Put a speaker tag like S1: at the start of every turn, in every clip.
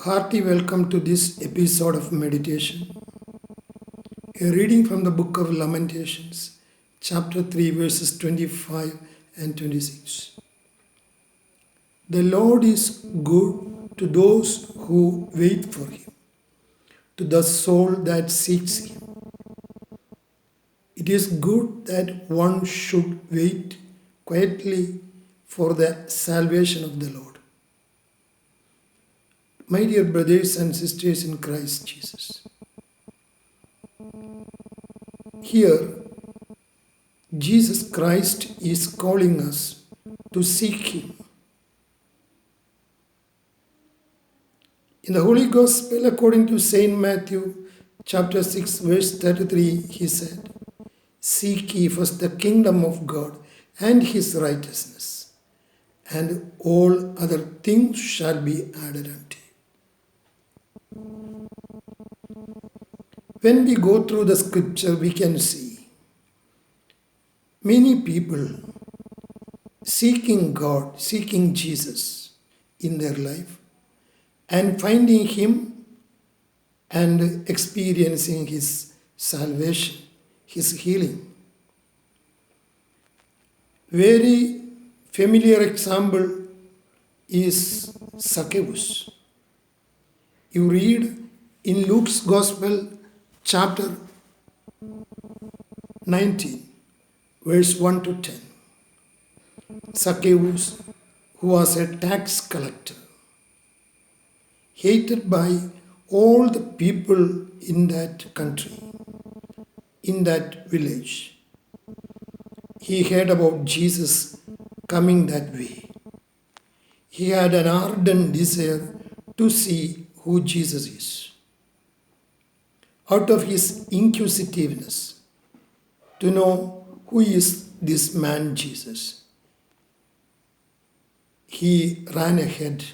S1: Hearty welcome to this episode of meditation. A reading from the book of Lamentations, chapter 3, verses 25 and 26. The Lord is good to those who wait for him, to the soul that seeks him. It is good that one should wait quietly for the salvation of the Lord. My dear brothers and sisters in Christ Jesus, here Jesus Christ is calling us to seek him. In the Holy Gospel according to Saint Matthew chapter 6 verse 33, he said, "Seek ye first the kingdom of God and his righteousness, and all other things shall be added unto you." When we go through the scripture, we can see many people seeking God, seeking Jesus in their life and finding him and experiencing his salvation, his healing. Very familiar example is Zacchaeus. You read in Luke's Gospel, chapter 19, verse 1 to 10. Zacchaeus, who was a tax collector, hated by all the people in that country, in that village. He heard about Jesus coming that way. He had an ardent desire to see who Jesus is. Out of his inquisitiveness, to know who is this man Jesus, he ran ahead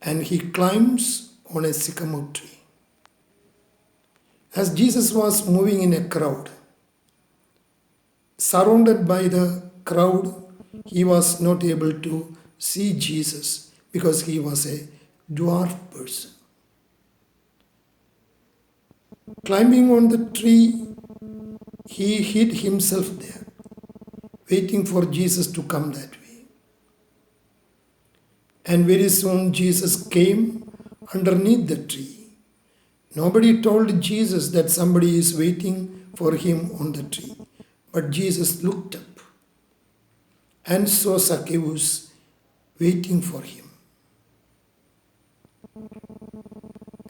S1: and he climbs on a sycamore tree. As Jesus was moving in a crowd, surrounded by the crowd, he was not able to see Jesus because he was a dwarf person. Climbing on the tree, he hid himself there, waiting for Jesus to come that way. And very soon Jesus came underneath the tree. Nobody told Jesus that somebody is waiting for him on the tree. But Jesus looked up and saw Zacchaeus waiting for him.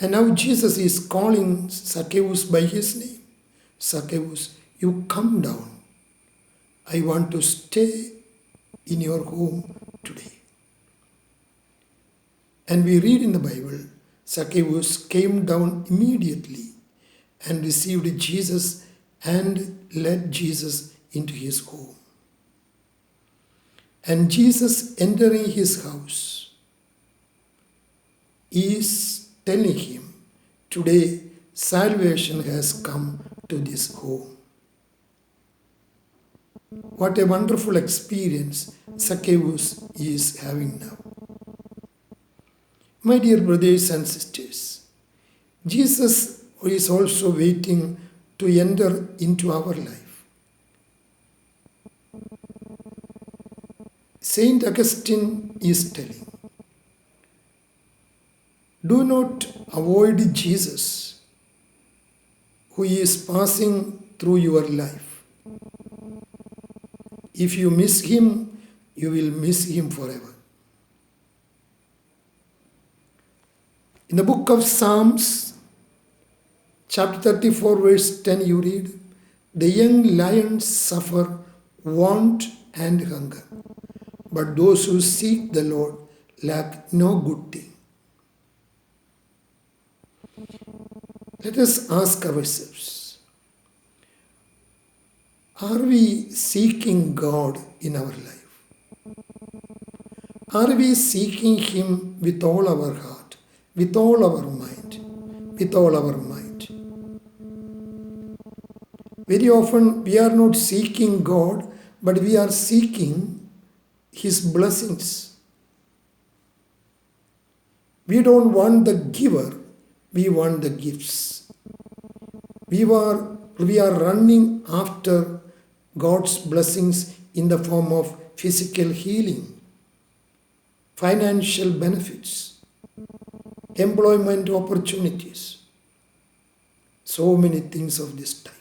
S1: And now Jesus is calling Zacchaeus by his name. Zacchaeus, you come down. I want to stay in your home today. And we read in the Bible, Zacchaeus came down immediately and received Jesus and led Jesus into his home. And Jesus entering his house is telling him, today salvation has come to this home. What a wonderful experience Zacchaeus is having now. My dear brothers and sisters, Jesus is also waiting to enter into our life. Saint Augustine is telling, do not avoid Jesus, who is passing through your life. If you miss him, you will miss him forever. In the book of Psalms, chapter 34, verse 10, you read, the young lions suffer want and hunger, but those who seek the Lord lack no good thing. Let us ask ourselves, are we seeking God in our life? Are we seeking him with all our heart, with all our mind, with all our might? Very often we are not seeking God, but we are seeking his blessings. We don't want the giver, we want the gifts. We are running after God's blessings in the form of physical healing, financial benefits, employment opportunities, so many things of this time.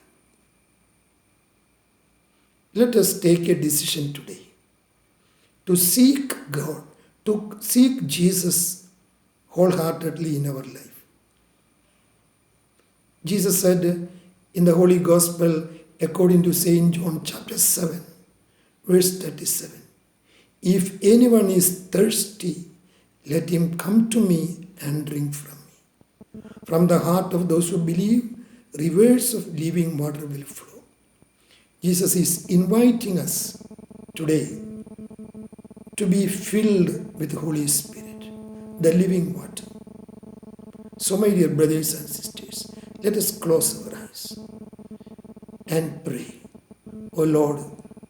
S1: Let us take a decision today to seek God, to seek Jesus wholeheartedly in our life. Jesus said in the Holy Gospel according to St. John chapter 7, verse 37, "If anyone is thirsty, let him come to me and drink from me. From the heart of those who believe, rivers of living water will flow." Jesus is inviting us today to be filled with the Holy Spirit, the living water. So, my dear brothers and sisters, let us close our eyes and pray. "Oh Lord,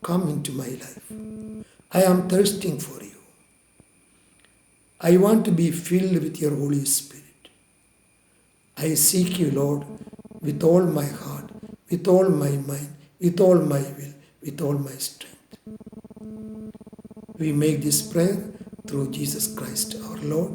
S1: come into my life. I am thirsting for you. I want to be filled with your Holy Spirit. I seek you, Lord, with all my heart, with all my mind, with all my will, with all my strength." We make this prayer through Jesus Christ our Lord.